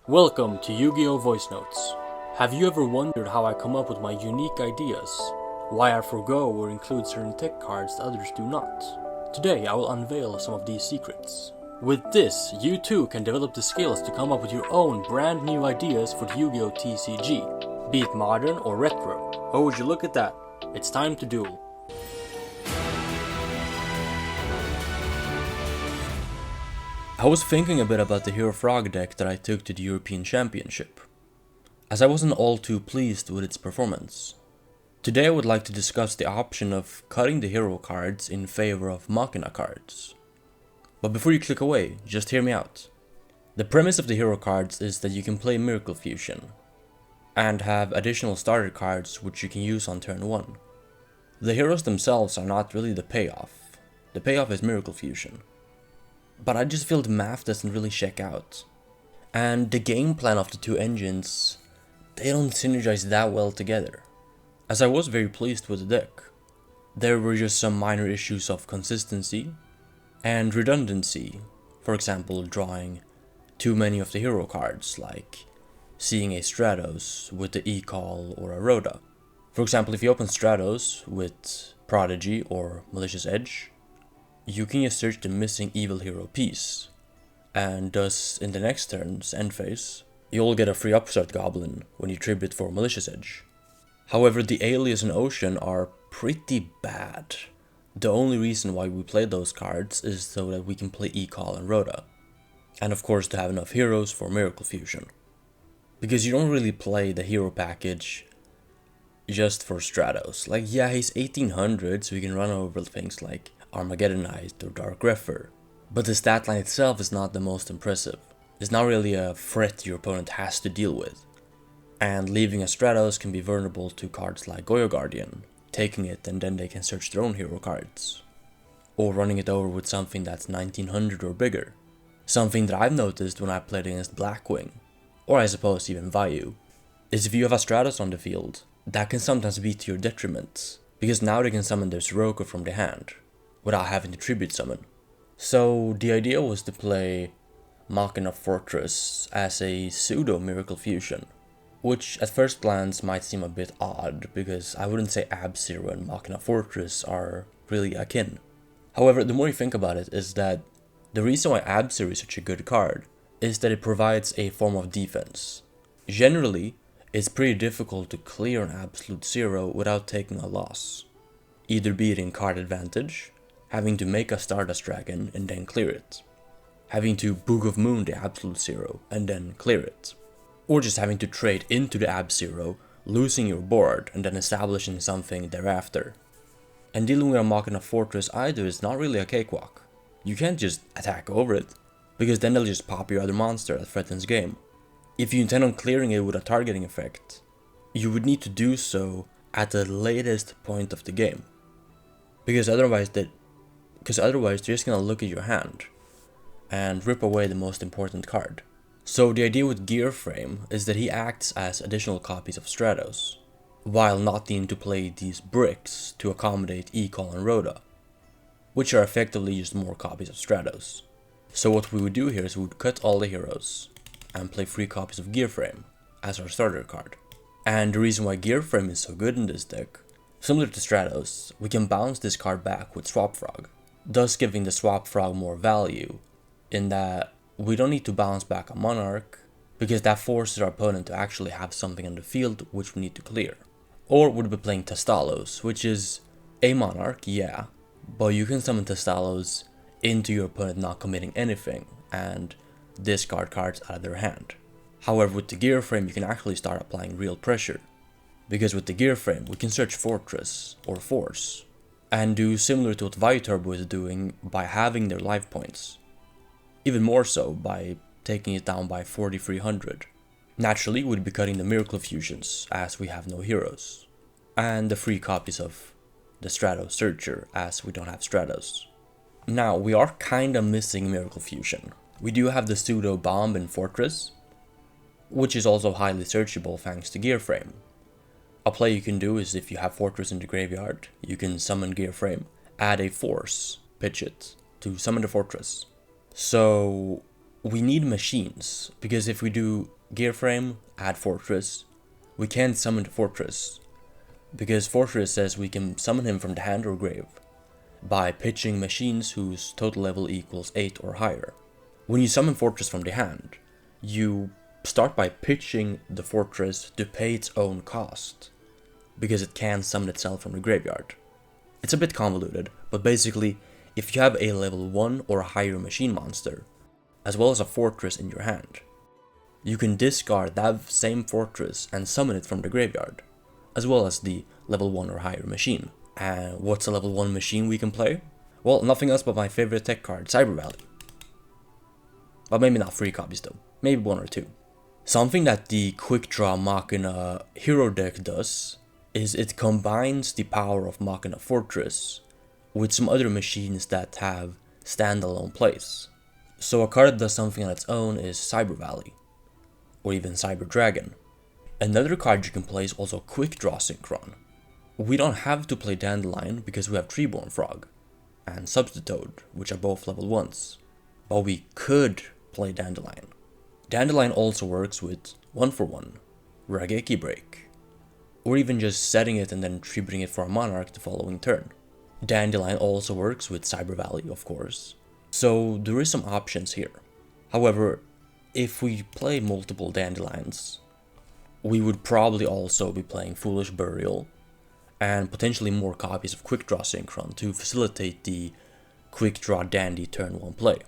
Welcome to Yu-Gi-Oh! Voice Notes. Have you ever wondered how I come up with my unique ideas? Why I forgo or include certain tech cards that others do not? Today I will unveil some of these secrets. With this, you too can develop the skills to come up with your own brand new ideas for the Yu-Gi-Oh! TCG, be it modern or retro. Oh, would you look at that? It's time to duel. I was thinking a bit about the Hero Frog deck that I took to the European Championship, as I wasn't all too pleased with its performance. Today I would like to discuss the option of cutting the hero cards in favor of Machina cards. But before you click away, just hear me out. The premise of the hero cards is that you can play Miracle Fusion, and have additional starter cards which you can use on turn 1. The heroes themselves are not really the payoff. The payoff is Miracle Fusion. But I just feel the math doesn't really check out. And the game plan of the two engines, they don't synergize that well together. As I was very pleased with the deck, there were just some minor issues of consistency and redundancy. For example, drawing too many of the hero cards, like seeing a Stratos with the E-Call or a Rhoda. For example, if you open Stratos with Prodigy or Malicious Edge, you can just search the missing evil hero piece, and thus in the next turn's end phase, you'll get a free upstart goblin when you tribute for Malicious Edge. However, the Alias and Ocean are pretty bad. The only reason why we play those cards is so that we can play E-Call and Rhoda, and of course to have enough heroes for Miracle Fusion. Because you don't really play the hero package just for Stratos. Like, yeah, he's 1800, so we can run over things like Armageddonite or Dark Refer, but the stat line itself is not the most impressive. It's not really a threat your opponent has to deal with, and leaving a Stratos can be vulnerable to cards like Yugioh Guardian, taking it and then they can search their own hero cards, or running it over with something that's 1900 or bigger. Something that I've noticed when I played against Blackwing, or I suppose even Vayu, is if you have a Stratos on the field, that can sometimes be to your detriment, because now they can summon their Sirocco from the hand, without having to tribute summon. So the idea was to play Machina Fortress as a pseudo Miracle Fusion, which at first glance might seem a bit odd, because I wouldn't say Ab-Zero and Machina Fortress are really akin. However, the more you think about it is that the reason why Ab-Zero is such a good card is that it provides a form of defense. Generally, it's pretty difficult to clear an Absolute Zero without taking a loss, either be it in card advantage, having to make a Stardust Dragon and then clear it, having to Book of Moon the Absolute Zero and then clear it, or just having to trade into the Ab-Zero, losing your board and then establishing something thereafter. And dealing with a Machina Fortress either is not really a cakewalk. You can't just attack over it, because then they'll just pop your other monster that threatens game. If you intend on clearing it with a targeting effect, you would need to do so at the latest point of the game, because otherwise they're just gonna look at your hand and rip away the most important card. So the idea with Gear Frame is that he acts as additional copies of Stratos, while not needing to play these bricks to accommodate E-Call and Rhoda, which are effectively just more copies of Stratos. So what we would do here is we would cut all the heroes and play 3 copies of Gear Frame as our starter card. And the reason why Gear Frame is so good in this deck, similar to Stratos, we can bounce this card back with Swap Frog, thus giving the Swap Frog more value, in that we don't need to bounce back a Monarch, because that forces our opponent to actually have something on the field which we need to clear. Or we'd be playing Testalos, which is a Monarch, yeah, but you can summon Testalos into your opponent not committing anything, and discard cards out of their hand. However, with the Gear Frame you can actually start applying real pressure, because with the Gear Frame we can search Fortress or Force, and do similar to what Vayu Turbo is doing by having their life points. Even more so by taking it down by 4300. Naturally, we'd be cutting the Miracle Fusions as we have no heroes, and the 3 copies of the Stratos Searcher as we don't have Stratos. Now, we are kinda missing Miracle Fusion. We do have the pseudo Bomb in Fortress, which is also highly searchable thanks to Gear Frame. A play you can do is if you have Fortress in the graveyard, you can summon Gear Frame, add a Force, pitch it, to summon the Fortress. So we need machines, because if we do gear frame, add fortress, we can't summon the fortress, because fortress says we can summon him from the hand or grave by pitching machines whose total level equals 8 or higher. When you summon fortress from the hand, you start by pitching the fortress to pay its own cost, because it can summon itself from the graveyard. It's a bit convoluted, but basically, if you have a level 1 or higher machine monster, as well as a fortress in your hand, you can discard that same fortress and summon it from the graveyard, as well as the level 1 or higher machine. And what's a level 1 machine we can play? Well, nothing else but my favorite tech card, Cyber Valley. But maybe not 3 copies though, maybe 1 or 2. Something that the Quick Draw Machina Hero deck does is it combines the power of Machina Fortress with some other machines that have standalone plays. So a card that does something on its own is Cyber Valley, or even Cyber Dragon. Another card you can play is also Quick Draw Synchron. We don't have to play Dandelion because we have Treeborn Frog and Substitute, which are both level 1s, but we could play Dandelion. Dandelion also works with 1-for-1, Rageki Break, or even just setting it and then tributing it for a Monarch the following turn. Dandelion also works with Cyber Valley, of course, so there is some options here. However, if we play multiple Dandelions, we would probably also be playing Foolish Burial, and potentially more copies of Quick Draw Synchron to facilitate the Quick Draw Dandy turn 1 play.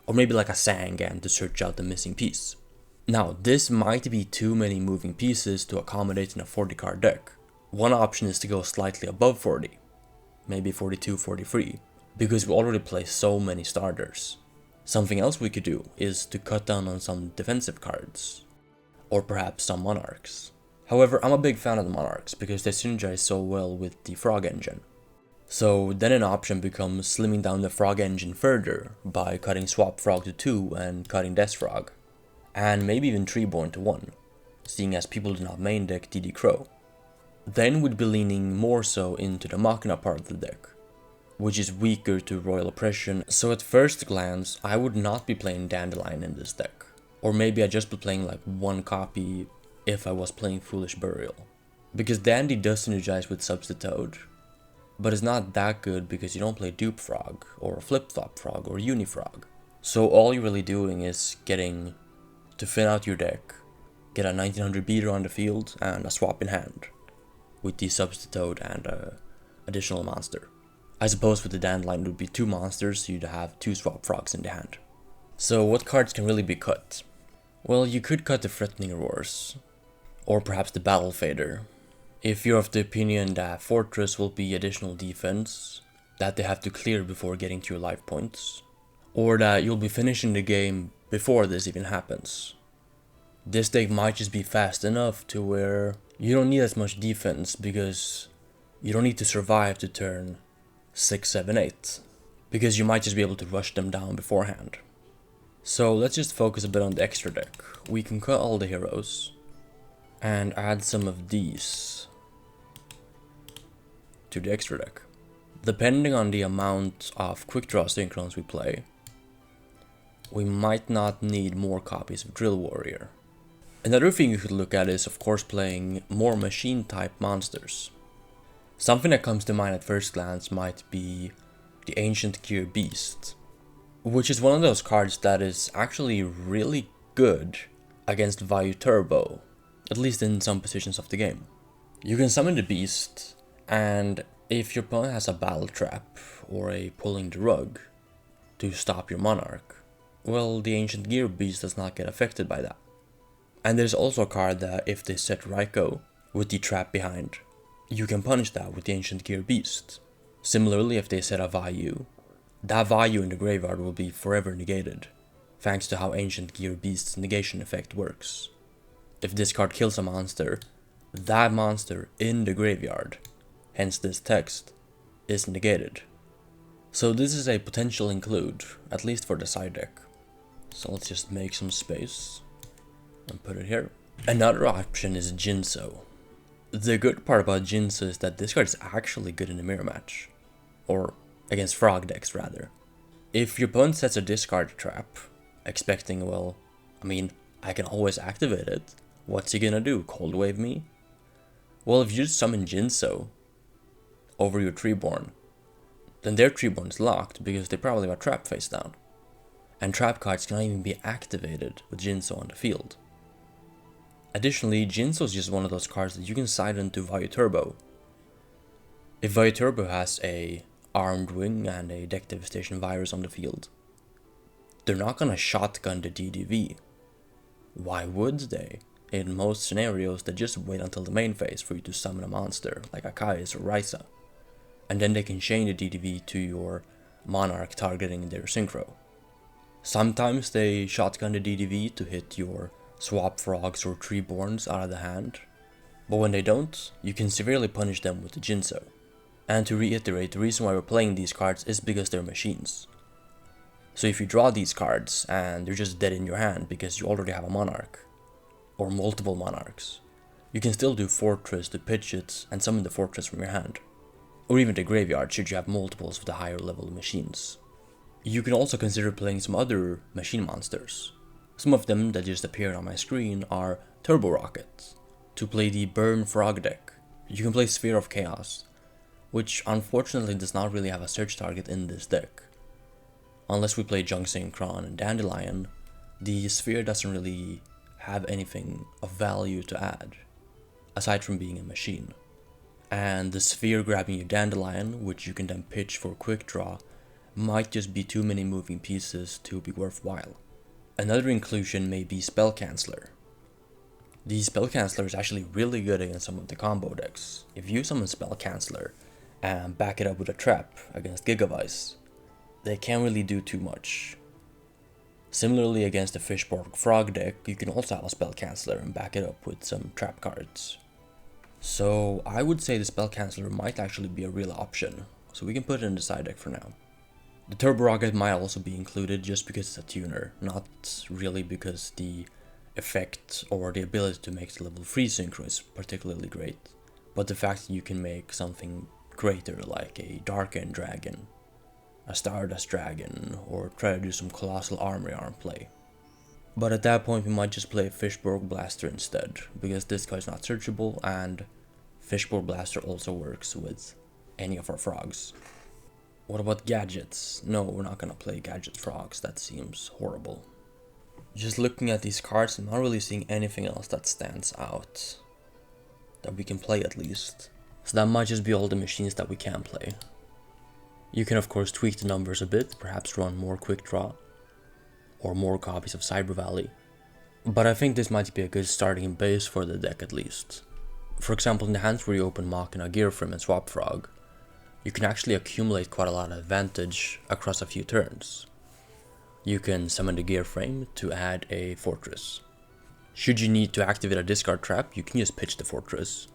Or maybe like a Sangan to search out the missing piece. Now, this might be too many moving pieces to accommodate in a 40 card deck. One option is to go slightly above 40, maybe 42, 43, because we already play so many starters. Something else we could do is to cut down on some defensive cards, or perhaps some Monarchs. However, I'm a big fan of the Monarchs because they synergize so well with the Frog engine. So then an option becomes slimming down the Frog engine further by cutting Swap Frog to 2 and cutting Death Frog, and maybe even Treeborn to 1, seeing as people do not main deck DD Crow. Then we'd be leaning more so into the Machina part of the deck, which is weaker to Royal Oppression, so at first glance I would not be playing Dandelion in this deck, or maybe I'd just be playing like 1 copy if I was playing Foolish Burial. Because Dandy does synergize with Substitute, but it's not that good because you don't play Dupe Frog, or Flip Flop Frog, or Uni Frog. So all you're really doing is getting to thin out your deck, get a 1900 beater on the field, and a swap in hand, with the Substitute and additional monster. I suppose with the Dandelion it would be 2 monsters, so you'd have 2 Swap Frogs in the hand. So what cards can really be cut? Well, you could cut the Threatening Roars, or perhaps the Battle Fader, if you're of the opinion that Fortress will be additional defense that they have to clear before getting to your life points, or that you'll be finishing the game before this even happens. This deck might just be fast enough to where you don't need as much defense because you don't need to survive to turn 6, 7, 8, because you might just be able to rush them down beforehand. So let's just focus a bit on the extra deck. We can cut all the heroes and add some of these to the extra deck. Depending on the amount of Quick Draw Synchrons we play, we might not need more copies of Drill Warrior. Another thing you could look at is of course playing more machine type monsters. Something that comes to mind at first glance might be the Ancient Gear Beast, which is one of those cards that is actually really good against Vayu Turbo, at least in some positions of the game. You can summon the Beast, and if your opponent has a Battle Trap or a Pulling the Rug to stop your Monarch, well, the Ancient Gear Beast does not get affected by that. And there's also a card that if they set Raikou with the trap behind, you can punish that with the Ancient Gear Beast. Similarly, if they set a Vayu, that Vayu in the graveyard will be forever negated, thanks to how Ancient Gear Beast's negation effect works. If this card kills a monster, that monster in the graveyard, hence this text, is negated. So this is a potential include, at least for the side deck. So let's just make some space and put it here. Another option is Jinso. The good part about Jinso is that this card is actually good in a mirror match, or against frog decks rather. If your opponent sets a discard trap, expecting, well, I mean, I can always activate it. What's he gonna do, cold wave me? Well, if you just summon Jinso over your Treeborn, then their Treeborn's locked because they probably have a trap face down. And trap cards cannot even be activated with Jinso on the field. Additionally, Jinso is just one of those cards that you can silent to Vayu-Turbo. If Vayu-Turbo has a Armed Wing and a Deck Devastation Virus on the field, they're not gonna shotgun the DDV. Why would they? In most scenarios, they just wait until the main phase for you to summon a monster, like Akai's or Raisa. And then they can chain the DDV to your Monarch targeting their Synchro. Sometimes they shotgun the DDV to hit your Swap Frogs or Treeborns out of the hand. But when they don't, you can severely punish them with the Jinso. And to reiterate, the reason why we're playing these cards is because they're machines. So if you draw these cards and they're just dead in your hand because you already have a Monarch, or multiple Monarchs, you can still do Fortress to pitch it and summon the Fortress from your hand. Or even the graveyard should you have multiples of the higher level machines. You can also consider playing some other machine monsters. Some of them that just appeared on my screen are Turbo Rocket. To play the Burn Frog deck, you can play Sphere of Chaos, which unfortunately does not really have a search target in this deck. Unless we play Junk Synchron and Dandelion, the Sphere doesn't really have anything of value to add, aside from being a machine. And the Sphere grabbing your Dandelion, which you can then pitch for quick draw, might just be too many moving pieces to be worthwhile. Another inclusion may be Spell Canceller. The Spell Canceller is actually really good against some of the combo decks. If you summon Spell Canceller and back it up with a trap against Gigavice, they can't really do too much. Similarly, against the Fishborg Frog deck, you can also have a Spell Canceller and back it up with some trap cards. So I would say the Spell Canceller might actually be a real option, so we can put it in the side deck for now. The Turbo Rocket might also be included just because it's a tuner, not really because the effect or the ability to make the level 3 synchro is particularly great, but the fact that you can make something greater like a Dark End Dragon, a Stardust Dragon, or try to do some Colossal Armory Arm play. But at that point we might just play Fishborg Blaster instead, because this guy's not searchable and Fishborg Blaster also works with any of our frogs. What about gadgets? No, we're not gonna play gadget frogs, that seems horrible. Just looking at these cards, I'm not really seeing anything else that stands out, that we can play at least. So that might just be all the machines that we can play. You can of course tweak the numbers a bit, perhaps run more quick draw, or more copies of Cyber Valley. But I think this might be a good starting base for the deck at least. For example, in the hands where you open Machina Frog and Swap Frog, you can actually accumulate quite a lot of advantage across a few turns. You can summon the Gear Frame to add a Fortress. Should you need to activate a discard trap, you can just pitch the Fortress.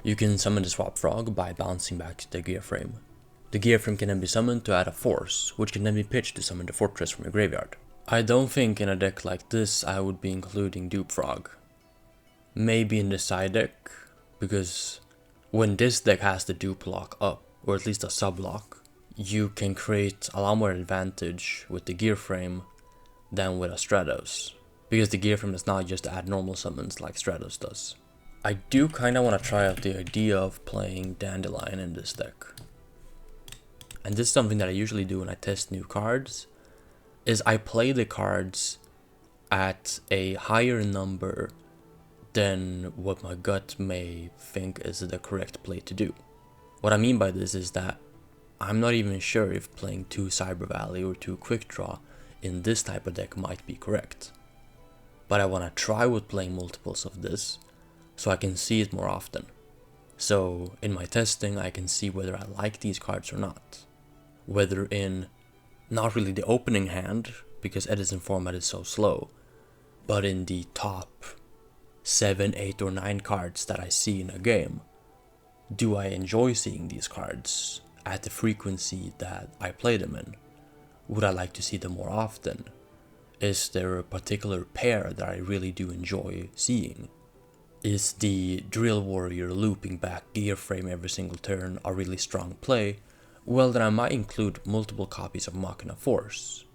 You can summon the Swap Frog by bouncing back the Gear Frame. The Gear Frame can then be summoned to add a Force, which can then be pitched to summon the Fortress from your graveyard. I don't think in a deck like this I would be including Dupe Frog. Maybe in the side deck, because when this deck has the Dupe lock up, or at least a sub-lock, you can create a lot more advantage with the Gear Frame than with a Stratos, because the Gear Frame does not just add normal summons like Stratos does. I do kinda wanna try out the idea of playing Dandelion in this deck. And this is something that I usually do when I test new cards, is I play the cards at a higher number than what my gut may think is the correct play to do. What I mean by this is that I'm not even sure if playing 2 Cyber Valley or 2 Quick Draw in this type of deck might be correct. But I want to try with playing multiples of this, so I can see it more often. So in my testing I can see whether I like these cards or not. Whether in, not really the opening hand, because Edison format is so slow, but in the top 7, 8 or 9 cards that I see in a game. Do I enjoy seeing these cards at the frequency that I play them in? Would I like to see them more often? Is there a particular pair that I really do enjoy seeing? Is the Drill Warrior looping back Gear Frame every single turn a really strong play? Well, then I might include multiple copies of Machina Force.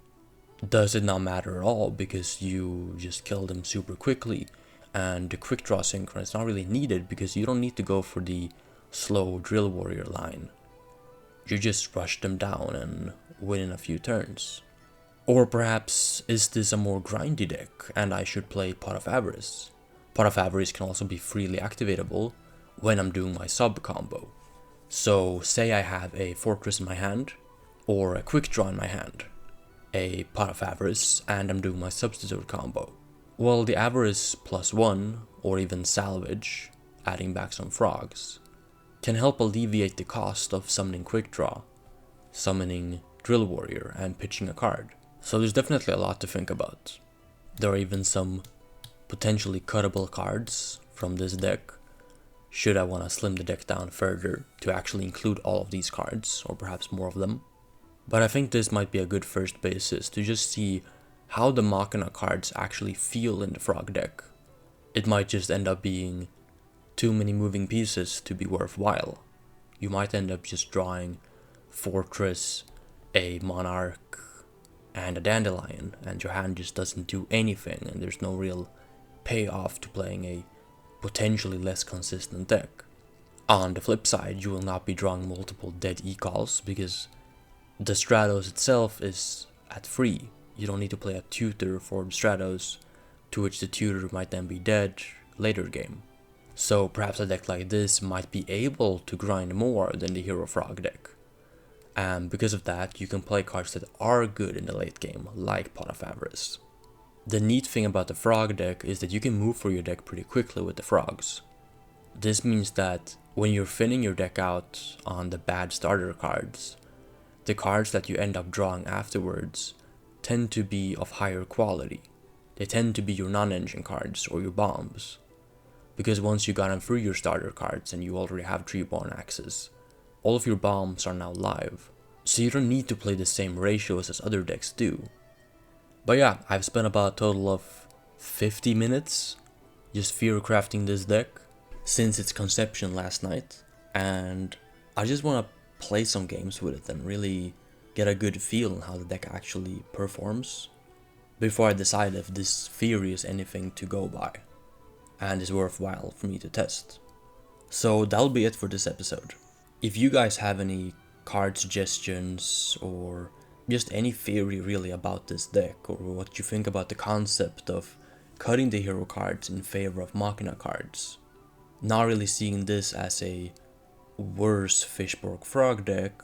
does it not matter at all because you just kill them super quickly, and the quick draw synchron is not really needed because you don't need to go for the slow drill warrior line. You just rush them down and win in a few turns. Or perhaps is this a more grindy deck and I should play Pot of Avarice? Pot of Avarice can also be freely activatable when I'm doing my sub combo. So say I have a Fortress in my hand, or a Quick Draw in my hand, a Pot of Avarice, and I'm doing my substitute combo. Well, the Avarice +1, or even Salvage, adding back some frogs, can help alleviate the cost of summoning Quick Draw, summoning Drill Warrior, and pitching a card. So there's definitely a lot to think about. There are even some potentially cuttable cards from this deck, should I want to slim the deck down further to actually include all of these cards, or perhaps more of them. But I think this might be a good first basis to just see how the Machina cards actually feel in the Frog deck. It might just end up being too many moving pieces to be worthwhile. You might end up just drawing Fortress, a Monarch, and a Dandelion, and your hand just doesn't do anything, and there's no real payoff to playing a potentially less consistent deck. On the flip side, you will not be drawing multiple dead e-calls because the Stratos itself is at free. You don't need to play a tutor for the Stratos, to which the tutor might then be dead later game. So perhaps a deck like this might be able to grind more than the Hero Frog deck. And because of that, you can play cards that are good in the late game, like Pot of Avarice. The neat thing about the Frog deck is that you can move for your deck pretty quickly with the frogs. This means that when you're thinning your deck out on the bad starter cards, the cards that you end up drawing afterwards tend to be of higher quality. They tend to be your non-engine cards or your bombs. Because once you got them through your starter cards and you already have Treeborn Axes, all of your bombs are now live. So you don't need to play the same ratios as other decks do. But yeah, I've spent about a total of 50 minutes just fear crafting this deck since its conception last night, and I just want to play some games with it and really get a good feel on how the deck actually performs before I decide if this theory is anything to go by and is worthwhile for me to test. So that'll be it for this episode. If you guys have any card suggestions or just any theory really about this deck, or what you think about the concept of cutting the hero cards in favor of Machina cards, not really seeing this as a worse Fishborg Frog deck,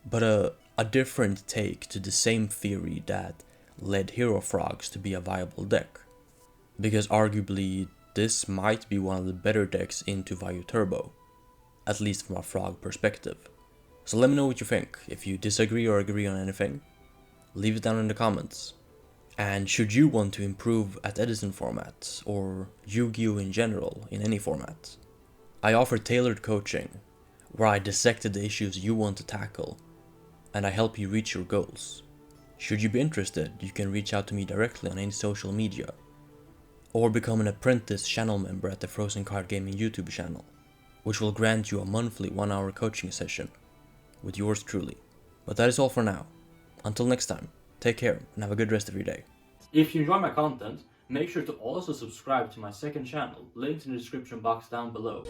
but a different take to the same theory that led Hero Frogs to be a viable deck. Because arguably this might be one of the better decks into Vayu Turbo, at least from a Frog perspective. So let me know what you think. If you disagree or agree on anything, leave it down in the comments. And should you want to improve at Edison formats, or Yu-Gi-Oh in general, in any format, I offer tailored coaching, where I dissect the issues you want to tackle, and I help you reach your goals. Should you be interested, you can reach out to me directly on any social media, or become an apprentice channel member at the Frozen Card Gaming YouTube channel, which will grant you a monthly 1-hour coaching session with yours truly. But that is all for now. Until next time, take care and have a good rest of your day. If you enjoy my content, make sure to also subscribe to my second channel, linked in the description box down below.